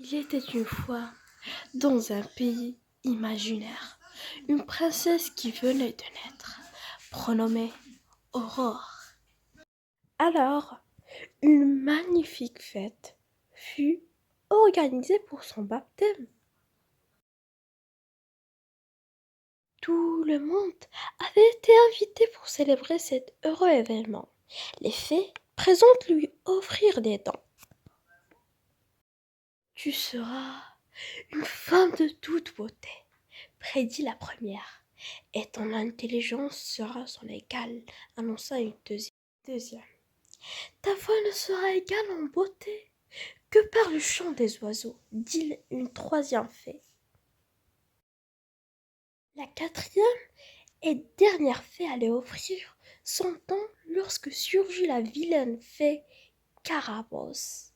Il était une fois, dans un pays imaginaire, une princesse qui venait de naître, prénommée Aurore. Alors, une magnifique fête fut organisée pour son baptême. Tout le monde avait été invité pour célébrer cet heureux événement. Les fées présentes lui offrirent des dons. Tu seras une femme de toute beauté, prédit la première, et ton intelligence sera son égale, annonça une deuxième. Ta voix ne sera égale en beauté que par le chant des oiseaux, dit une troisième fée. La quatrième et dernière fée allait offrir son temps lorsque surgit la vilaine fée Carabosse.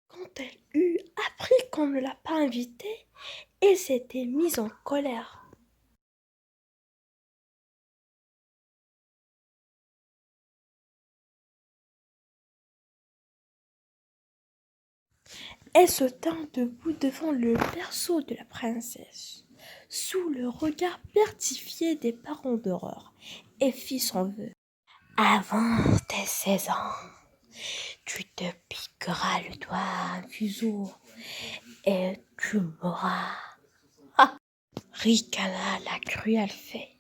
Quand elle eut appris qu'on ne l'a pas invitée, elle s'était mise en colère. Elle se tint debout devant le berceau de la princesse, sous le regard pertifié des parents d'Aurore, et fit son vœu. Avant tes 16 ans, tu te piqueras le doigt à un fuseau et tu mourras. Ah, ricana la cruelle fée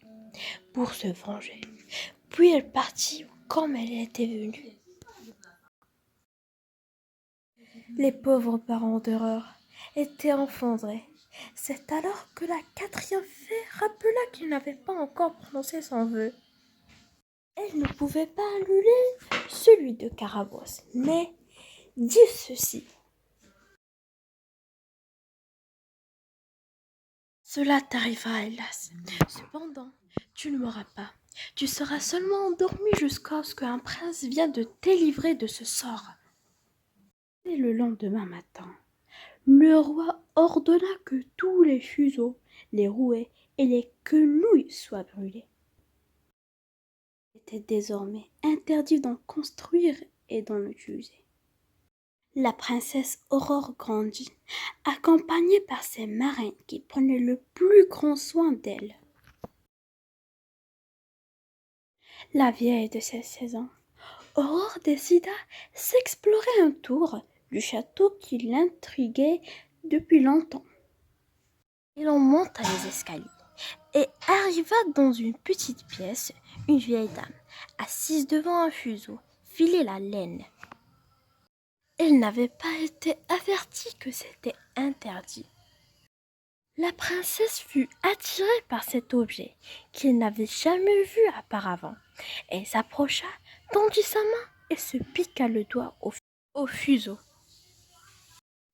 pour se venger. Puis elle partit comme elle était venue. Les pauvres parents d'Aurore étaient effondrés. C'est alors que la quatrième fée rappela qu'il n'avait pas encore prononcé son vœu. Elle ne pouvait pas annuler celui de Carabosse, mais dit ceci. Cela t'arrivera, hélas. Cependant, tu ne mourras pas. Tu seras seulement endormi jusqu'à ce qu'un prince vienne de te délivrer de ce sort. Et le lendemain matin, le roi ordonna que tous les fuseaux, les rouets et les quenouilles soient brûlés. Il était désormais interdit d'en construire et d'en utiliser. La princesse Aurore grandit, accompagnée par ses marraines qui prenaient le plus grand soin d'elle. La vieille de ses 16 ans, Aurore décida s'explorer un tour du château qui l'intriguait depuis longtemps. Elle en monta les escaliers et arriva dans une petite pièce. Une vieille dame, assise devant un fuseau, filait la laine. Elle n'avait pas été avertie que c'était interdit. La princesse fut attirée par cet objet qu'elle n'avait jamais vu auparavant. Elle s'approcha, tendit sa main et se piqua le doigt au fuseau.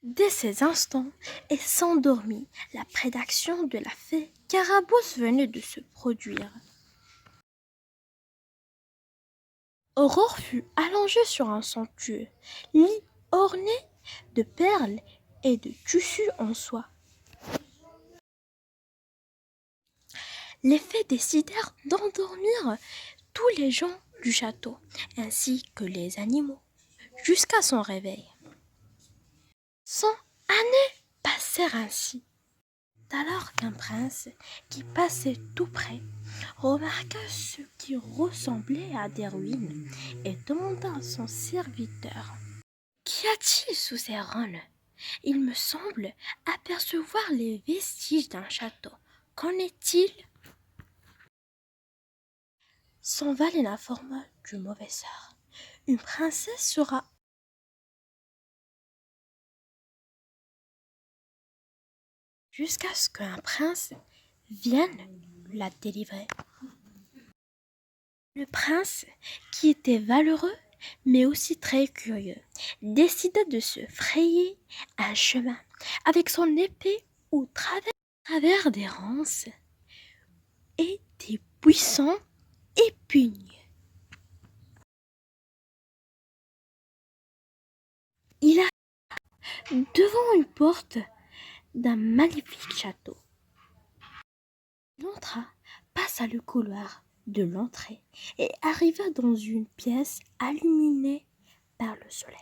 Dès ces instants, elle s'endormit. La prédaction de la fée Carabosse venait de se produire. Aurore fut allongée sur un somptueux lit orné de perles et de tissus en soie. Les fées décidèrent d'endormir tous les gens du château, ainsi que les animaux, jusqu'à son réveil. 100 années passèrent ainsi. Alors qu'un prince, qui passait tout près, remarqua ce qui ressemblait à des ruines et demanda à son serviteur « Qu'y a-t-il sous ces ruines ? Il me semble apercevoir les vestiges d'un château. Qu'en est-il » Son valet l'informa du mauvais sort. Une princesse sera jusqu'à ce qu'un prince vienne la délivrer. Le prince, qui était valeureux, mais aussi très curieux, décida de se frayer un chemin avec son épée au travers des ronces et des buissons épineux. Il a devant une porte d'un magnifique château. Il entra, passa le couloir de l'entrée et arriva dans une pièce illuminée par le soleil.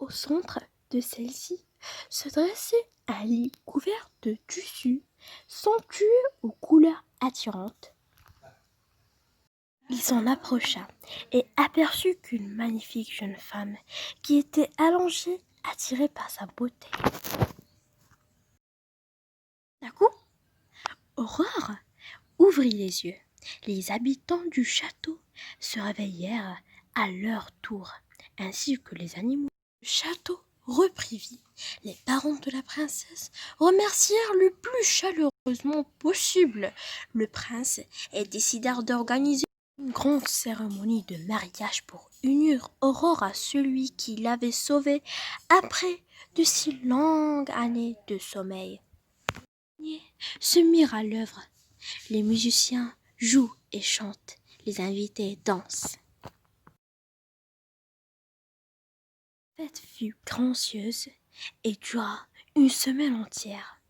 Au centre de celle-ci se dressait un lit couvert de tissus somptueux aux couleurs attirantes. Il s'en approcha et aperçut qu'une magnifique jeune femme qui était allongée, attirée par sa beauté. D'un coup, Aurore ouvrit les yeux. Les habitants du château se réveillèrent à leur tour, ainsi que les animaux. Le château reprit vie. Les parents de la princesse remercièrent le plus chaleureusement possible le prince et décidèrent d'organiser une grande cérémonie de mariage pour unir Aurore à celui qui l'avait sauvée après de si longues années de sommeil. Se mirent à l'œuvre. Les musiciens jouent et chantent, les invités dansent. La fête fut grandieuse et dura une semaine entière.